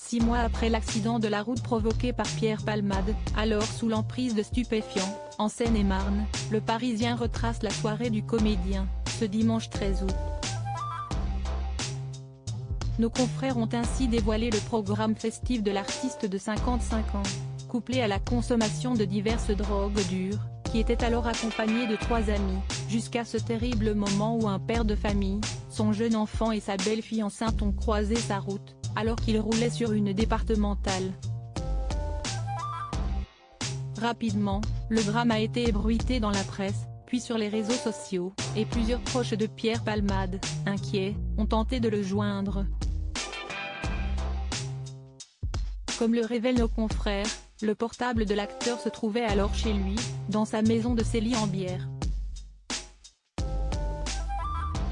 6 mois après l'accident de la route provoqué par Pierre Palmade, alors sous l'emprise de stupéfiants, en Seine-et-Marne, le Parisien retrace la soirée du comédien, ce dimanche 13 août. Nos confrères ont ainsi dévoilé le programme festif de l'artiste de 55 ans, couplé à la consommation de diverses drogues dures, qui était alors accompagné de 3 amis, jusqu'à ce terrible moment où un père de famille, son jeune enfant et sa belle-fille enceinte ont croisé sa route, alors qu'il roulait sur une départementale. Rapidement, le drame a été ébruité dans la presse, puis sur les réseaux sociaux, et plusieurs proches de Pierre Palmade, inquiets, ont tenté de le joindre. Comme le révèlent nos confrères, le portable de l'acteur se trouvait alors chez lui, dans sa maison de Célie-en-Bière.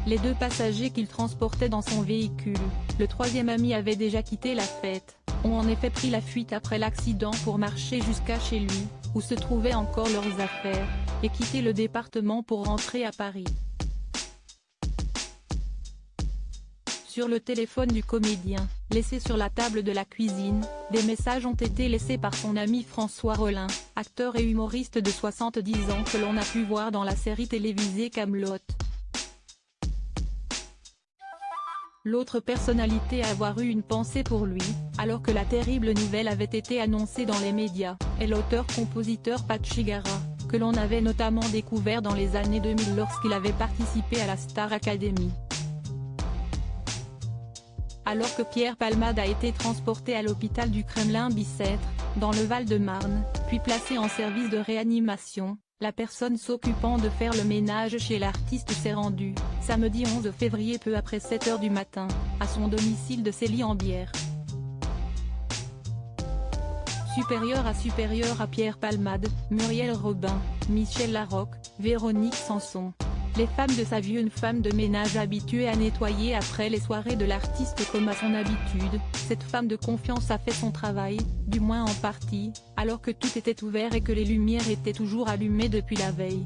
Les 2 passagers qu'il transportait dans son véhicule, le 3e ami avait déjà quitté la fête, ont en effet pris la fuite après l'accident pour marcher jusqu'à chez lui, où se trouvaient encore leurs affaires, et quitter le département pour rentrer à Paris. Sur le téléphone du comédien, laissé sur la table de la cuisine, des messages ont été laissés par son ami François Rollin, acteur et humoriste de 70 ans que l'on a pu voir dans la série télévisée Kaamelott. L'autre personnalité à avoir eu une pensée pour lui, alors que la terrible nouvelle avait été annoncée dans les médias, est l'auteur-compositeur Pat Chigara, que l'on avait notamment découvert dans les années 2000 lorsqu'il avait participé à la Star Academy. Alors que Pierre Palmade a été transporté à l'hôpital du Kremlin-Bicêtre, dans le Val-de-Marne, puis placé en service de réanimation, la personne s'occupant de faire le ménage chez l'artiste s'est rendue, samedi 11 février peu après 7 h du matin, à son domicile de Célie-en-Bière. Supérieur à Pierre Palmade, Muriel Robin, Michel Larocque, Véronique Sanson. Les femmes de sa vie, une femme de ménage habituée à nettoyer après les soirées de l'artiste comme à son habitude, cette femme de confiance a fait son travail, du moins en partie, alors que tout était ouvert et que les lumières étaient toujours allumées depuis la veille.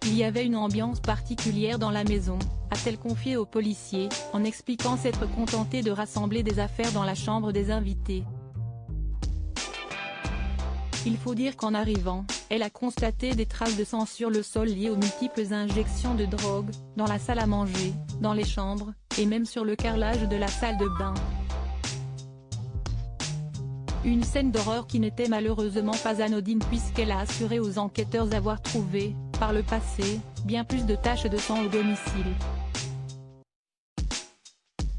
Il y avait une ambiance particulière dans la maison, a-t-elle confié aux policiers, en expliquant s'être contentée de rassembler des affaires dans la chambre des invités. Il faut dire qu'en arrivant, elle a constaté des traces de sang sur le sol liées aux multiples injections de drogue, dans la salle à manger, dans les chambres, et même sur le carrelage de la salle de bain. Une scène d'horreur qui n'était malheureusement pas anodine puisqu'elle a assuré aux enquêteurs avoir trouvé, par le passé, bien plus de taches de sang au domicile.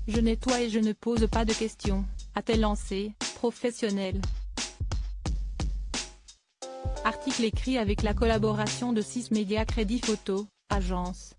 Je nettoie et je ne pose pas de questions, a-t-elle lancé, professionnelle. Article écrit avec la collaboration de 6 médias Crédit Photo, agence.